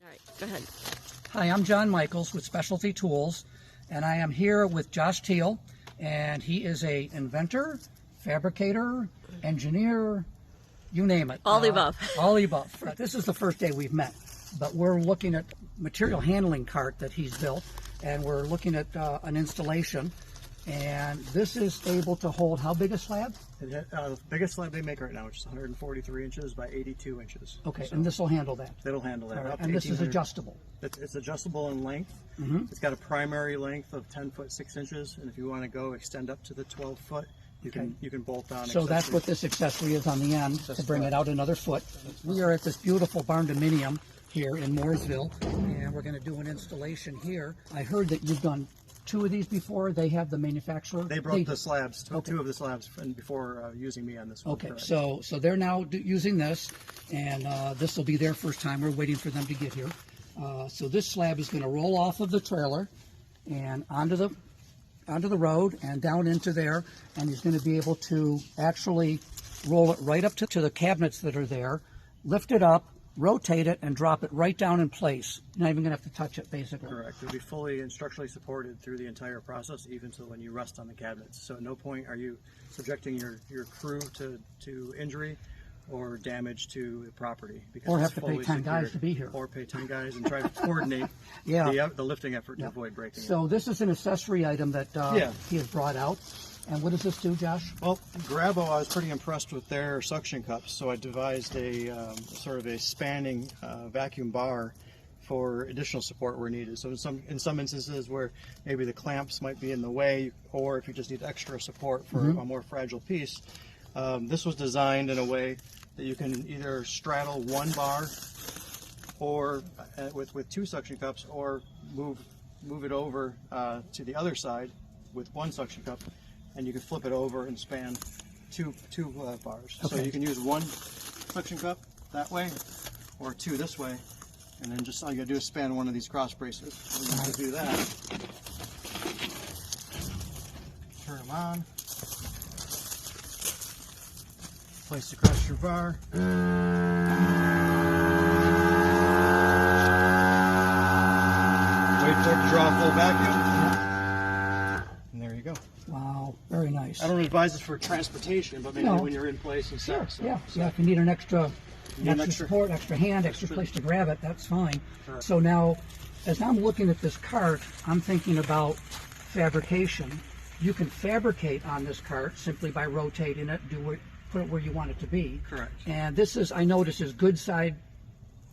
All right, go ahead. Hi, I'm John Michaels with Specialty Tools, and I am here with Josh Teal, and he is a inventor, fabricator, engineer, you name it. All the above. All the above. This is the first day we've met, but we're looking at material handling cart that he's built, and we're looking at an installation, and this is able to hold how big a slab? The biggest slab they make right now, which is 143 inches by 82 inches. Okay, So and this will handle that. it'll handle that. All right, Up to and this is 1800. adjustable. It's adjustable in length. It's got a primary length of 10 foot 6 inches, and if you want to go extend up to the 12 foot, you can bolt on. So that's what this accessory is on the end to bring it out another foot. We are at this beautiful barn dominium here in Mooresville, and we're going to do an installation here. I heard that you've done 2 of these before. They have the manufacturer. They broke the slabs, two of the slabs, and before using me on this one. Okay, correct. so they're now using this, and this will be their first time. We're waiting for them to get here. So this slab is going to roll off of the trailer and onto the road and down into there, and he's going to be able to actually roll it right up to the cabinets that are there, lift it up, rotate it, and drop it right down in place. You're not even going to have to touch it, basically. Correct. It'll be fully and structurally supported through the entire process, even to when you rest on the cabinets. So at no point are you subjecting your crew to injury or damage to the property. Because Or it's have to pay fully 10 guys secured. to be here. Or pay 10 guys and try to coordinate Yeah. the lifting effort to avoid breaking it. So this is an accessory item that Yeah. he has brought out. And what does this do, Josh? Well, Grabo, I was pretty impressed with their suction cups, so I devised a sort of a spanning vacuum bar for additional support where needed. So in some instances where maybe the clamps might be in the way, or if you just need extra support for a more fragile piece, this was designed in a way that you can either straddle one bar, or with 2 suction cups, or move it over to the other side with 1 suction cup. And you can flip it over and span two bars. Okay. So you can use 1 suction cup that way, or 2 this way, and then just all you gotta do is span one of these cross braces. And to do that, turn them on, place across your bar. Wait for it to draw a full vacuum. And there you go. Wow, very nice. I don't advise this for transportation, but maybe No. when you're in place and Sure, stuff. So, yeah. If you need an extra extra- support, extra hand, extra place to grab it, that's fine. So now, as I'm looking at this cart, I'm thinking about fabrication. You can fabricate on this cart simply by rotating it, put it where you want it to be. Correct. And this is, I notice, is good side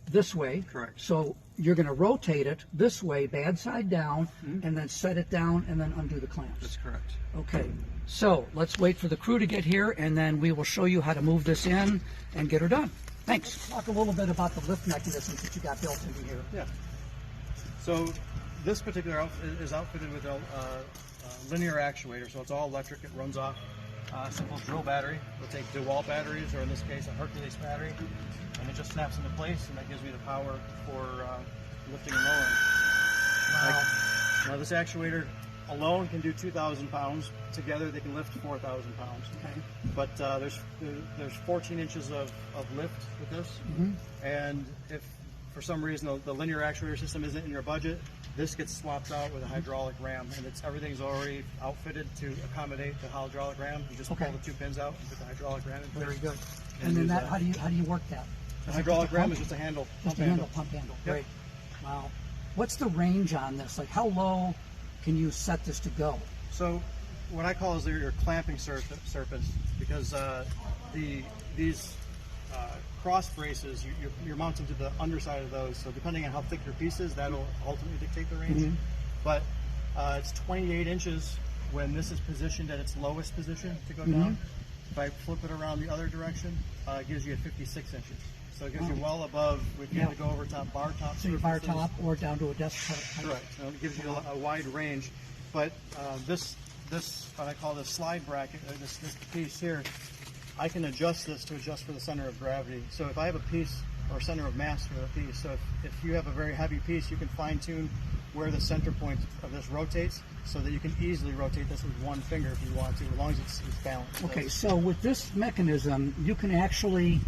this way. Correct. So you're going to rotate it this way, bad side down, and then set it down and then undo the clamps. That's correct. Okay, so let's wait for the crew to get here, and then we will show you how to move this in and get her done. Thanks. Let's talk a little bit about the lift mechanisms that you got built into here. Yeah. So this particular outfit is outfitted with a linear actuator, so it's all electric. It runs off a simple drill battery. We'll take DeWalt batteries, or in this case, a Hercules battery, and it just snaps into place, and that gives me the power for lifting and lowering. Wow. Now this actuator alone can do 2,000 pounds. Together they can lift 4,000 pounds. Okay. But there's 14 inches of lift with this, and if for some reason the linear actuator system isn't in your budget, this gets swapped out with a hydraulic ram, and everything's already outfitted to accommodate the hydraulic ram. You just pull the 2 pins out and put the hydraulic ram in place. Very good. And And then use that, that. how do you work that? The hydraulic ram is just a handle, Just pump a handle. pump handle. Yep. Great. Wow. What's the range on this? Like, how low can you set this to go? So what I call is your clamping surface, because these cross braces, you're mounting to the underside of those. So depending on how thick your piece is, that'll ultimately dictate the range. But it's 28 inches when this is positioned at its lowest position to go down. If I flip it around the other direction, it gives you a 56 inches. So it gives you well above, if you have to go over bar top So your bar top or down to a desktop height? Correct. It gives you a wide range. But this what I call the slide bracket, this piece here, I can adjust this to adjust for the center of gravity. So if I have a piece or center of mass for the piece, so if you have a very heavy piece, you can fine tune where the center point of this rotates, so that you can easily rotate this with 1 finger if you want to, as long as it's balanced. Okay, so with this mechanism, you can actually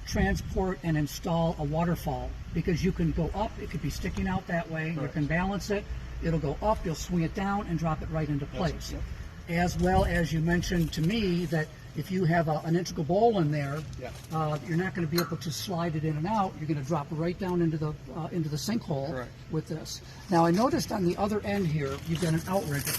transport and install a waterfall, because you can go up, it could be sticking out that way, you Correct. can balance it, it'll go up, you'll swing it down and drop it right into place. Yep. As well as you mentioned to me that if you have an integral bowl in there, Yeah. you're not going to be able to slide it in and out. You're going to drop it right down into the sinkhole Correct. with this. Now I noticed on the other end here you've got an outrigger.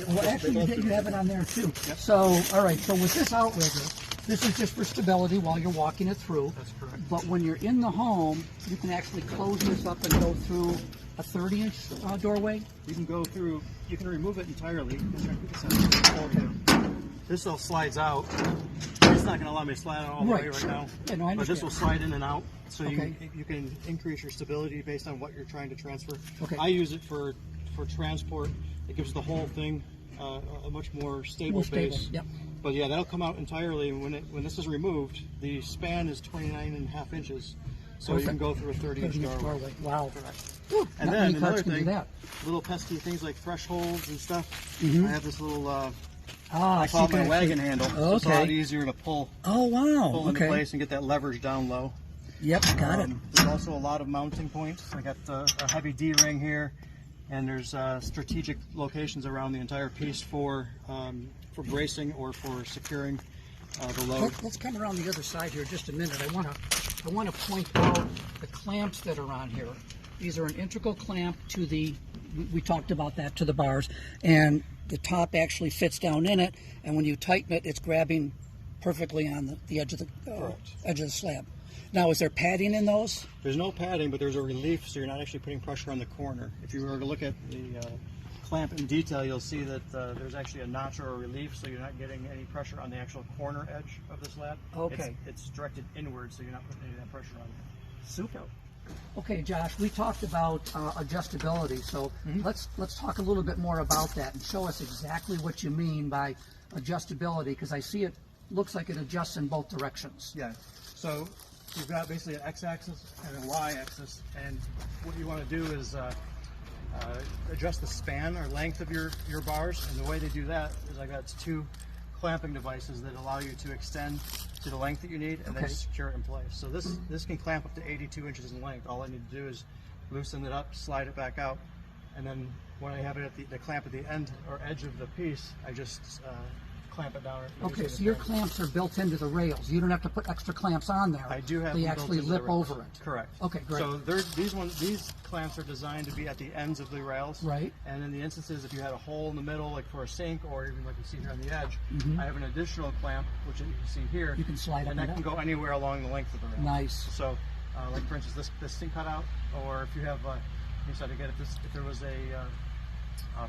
Well, actually, you have it on there too. Yep. So, all right. So with this outrigger, this is just for stability while you're walking it through. That's correct. But when you're in the home, you can actually close this up and go through a 30-inch doorway. You can go through, you can remove it entirely. This all slides out. It's not going to allow me to slide it all the way Right. right now. Yeah, no, I but this understand. will slide in and out, so Okay. you can increase your stability based on what you're trying to transfer. Okay. I use it for transport. It gives the whole thing a much more stable More stable. base. Yep. But yeah, that'll come out entirely. When this is removed, the span is 29.5 inches, so you can Perfect. go through a 30-inch 30-inch doorway. doorway. Wow. Correct. Whew, And not then many another cars can do thing, that. little pesky things like thresholds and stuff. Mhm. I have this little, Ah, I so call you it my can wagon actually- handle. Oh, So it's a lot okay. easier to pull Oh wow. into Okay. place and get that leverage down low. Yep. Got it. There's also a lot of mounting points. I got a heavy D-ring here, and there's strategic locations around the entire piece for bracing or for securing the load. Let's come around the other side here just a minute. I want to point out the clamps that are on here. These are an integral clamp to the. We talked about that, to the bars, and the top actually fits down in it. And when you tighten it, it's grabbing perfectly on the edge of the Correct. edge of the slab. Now, is there padding in those? There's no padding, but there's a relief, so you're not actually putting pressure on the corner. If you were to look at the clamp in detail, you'll see that there's actually a notch or a relief, so you're not getting any pressure on the actual corner edge of the slab. Okay. It's directed inward, so you're not putting any of that pressure on it. Super. Okay, Josh, we talked about adjustability, so let's talk a little bit more about that and show us exactly what you mean by adjustability, because I see it looks like it adjusts in both directions. Yeah. So you've got basically an x-axis and a y-axis, and what you want to do is adjust the span or length of your bars, and the way they do that is I got two clamping devices that allow you to extend to the length that you need and then Okay. secure it in place. So this can clamp up to 82 inches in length. All I need to do is loosen it up, slide it back out, and then when I have it at the clamp at the end or edge of the piece, I just clamp it down. Okay, so your clamps are built into the rails. You don't have to put extra clamps on there. I do have They them actually built into lip the rails. over it. Correct. Okay, great. So these clamps are designed to be at the ends of the rails. Right. And in the instances, if you had a hole in the middle, like for a sink, or even like you see here on the edge, I have an additional clamp, which you can see here. You can slide up and and that can down. go anywhere along the length of the rail. Nice. So, like for instance, this sink cutout, or if you have, you said again, if there was a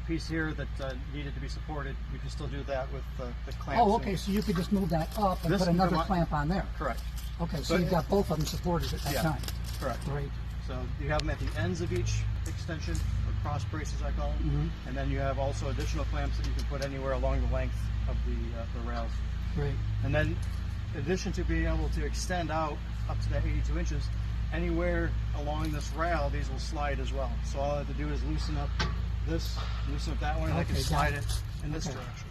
piece here that needed to be supported, you can still do that with the clamps. Oh, okay, so you could just move that up and This put can another come up- clamp on there. Correct. Okay, so But- you've got both of them supported at that Yeah. time. Correct. Great. So you have them at the ends of each extension, or cross braces I call them, and then you have also additional clamps that you can put anywhere along the length of the rails. Great. And then, in addition to being able to extend out up to that 82 inches, anywhere along this rail, these will slide as well. So all I have to do is loosen up this, loosen up that one, and I can Okay, got slide it. it in this Okay. direction.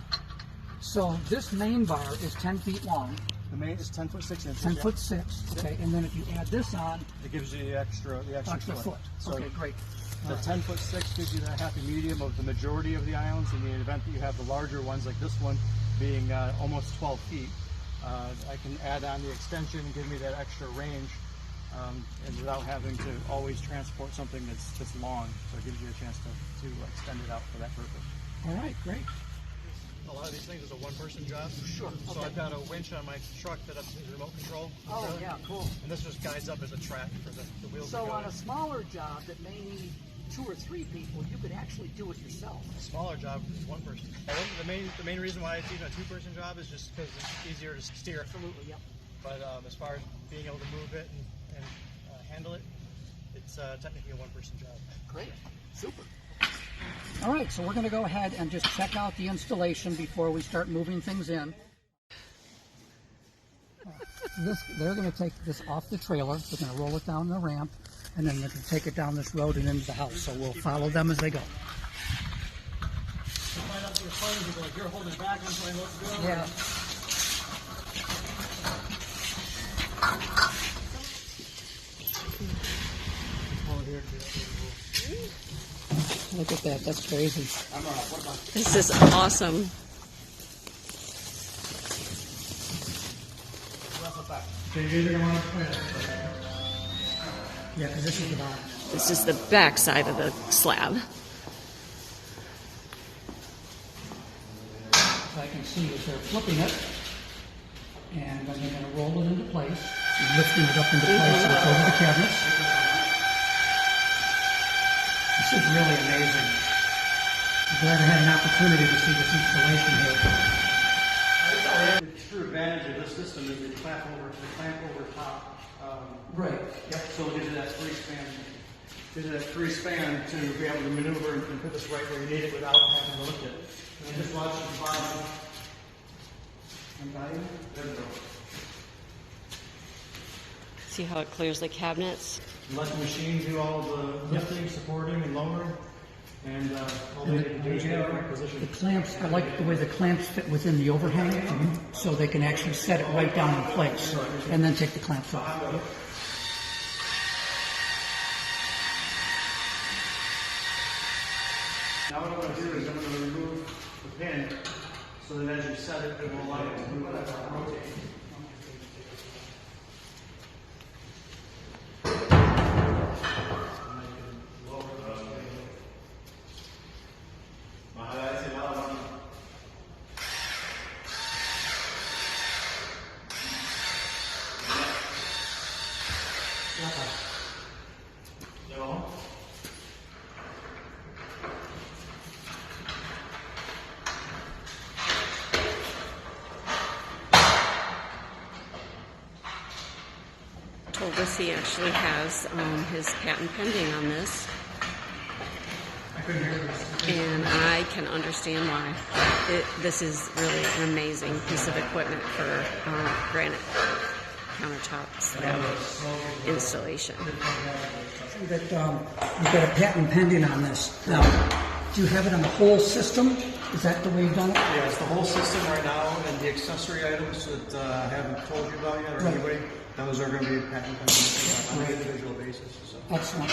So this main bar is 10 feet long, The main is 10 foot 6 inches. 10 yeah. foot 6. Okay, and then if you add this on, It gives you the extra extra foot. So Okay, great. the 10 foot 6 gives you that happy medium of the majority of the islands. In the event that you have the larger ones, like this one being almost 12 feet, I can add on the extension and give me that extra range, and without having to always transport something that's long. So it gives you a chance to extend it out for that purpose. All right, great. A lot of these things is a one-person job. Sure. So Okay. I've got a winch on my truck that is remote control. Oh, yeah, cool. And this just guides up as a track for the wheels to So go on in. a smaller job that may need 2 or 3 people, you could actually do it yourself. A smaller job is one person. The main reason why it's even a two-person job is just because it's easier to steer. Absolutely, yep. But as far as being able to move it and handle it, it's technically a one-person job. Great. Super. All right, so we're going to go ahead and just check out the installation before we start moving things in. They're going to take this off the trailer. They're going to roll it down the ramp, and then they're going to take it down this road and into the house. So we'll follow them as they go. Find out your phone, people like you're holding back on trying to go. Yeah. Look at that. That's crazy. This is awesome. Yeah, because this is the bottom. This is the back side of the slab. I can see is they're flipping it, and then they're going to roll it into place, and lifting it up into place and over the cabinets. This is really amazing. I'm glad I had an opportunity to see this installation here. The true advantage of this system is the clamp over top. Right. Yep. So it gives you that free span. Gives you that free span to be able to maneuver and put this right where you need it without having to lift it. And just watch the bottom. There we go. See how it clears the cabinets? Let the machine do all the lifting, supporting, and lowering. And all they need to do is get it in the right position. The clamps, I like the way the clamps fit within the overhang, so they can actually set it right down in place, and then take the clamps off. Now what I'm going to do is I'm going to remove the pin so that as you set it, it will allow it to move and rotate. Told us he actually has his patent pending on this. And I can understand why. This is really an amazing piece of equipment for granite countertop slab installation. That you've got a patent pending on this. Now, do you have it on the whole system? Is that the way you've done it? Yeah, it's the whole system right now, and the accessory items that I haven't told you about yet, or Right. anybody, those are going to be patent pending on an individual basis. So. Excellent.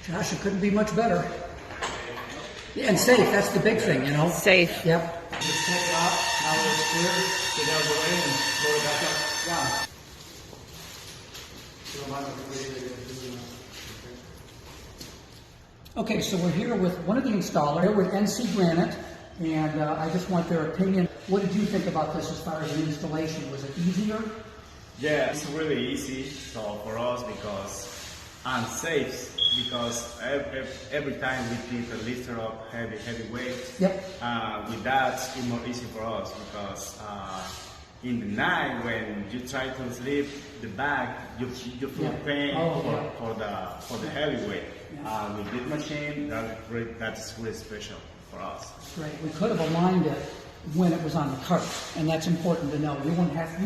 Josh, it couldn't be much better. And safe, that's the big thing, you know? Safe. Yep. Just take it off, now that it's clear, get out of the way and load it back up. Yeah. You don't mind if we do that. Okay, so we're here with one of the installers, here with NC Granite, and I just want their opinion. What did you think about this as far as an installation? Was it easier? Yeah, it's really easy. So for us, because and safe, because every time we pick a lifter up heavy weight. Yep. With that, it's more easy for us because in the night when you try to sleep the bag, you feel Yeah. pain Oh, for the heavy weight. Yeah. With this machine, that's really special for us. Right. We could have aligned it when it was on the cart, and that's important to know. You wouldn't have to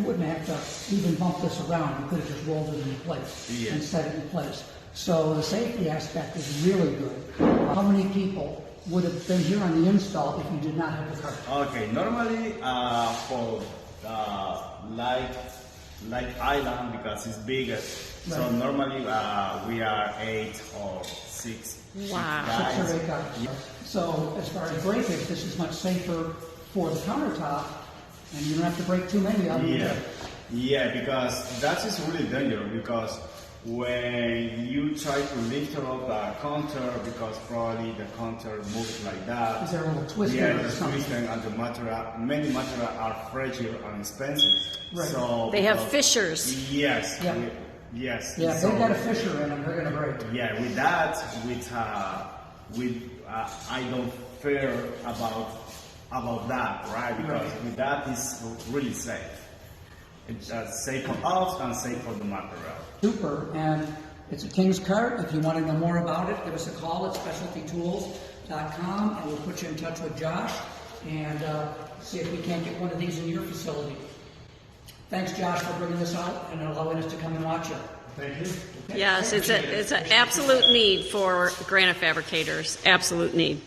even bump this around. You could have just rolled it into place Yeah. and set it in place. So the safety aspect is really good. How many people would have been here on the install if you did not have the cart? Okay, normally for like island because it's bigger. So Right. normally we are 8 or 6 Wow. guys. 6 or 8 guys. So as far as breakage, this is much safer for the countertop, and you don't have to break too many of them. Yeah, because that is really dangerous because when you try to lift up a counter, because probably the counter moves like that. Is there a little twisting Yeah, or it's something? twisting, and the many materials are fragile and expensive. Right. So They have because- fissures. Yes. Yeah. Yes. Yeah, if So- they've got a fissure in them, they're going to break. yeah, with that, I don't fear about that, right? Because Right. with that, it's really safe. It's safe for us and safe for the material. Super, and it's a King's cart. If you want to know more about it, give us a call at specialtytools.com, and we'll put you in touch with Josh and see if we can't get one of these in your facility. Thanks, Josh, for bringing this out and allowing us to come and watch it. Thank you. Yes, it's an absolute need for granite fabricators. Absolute need.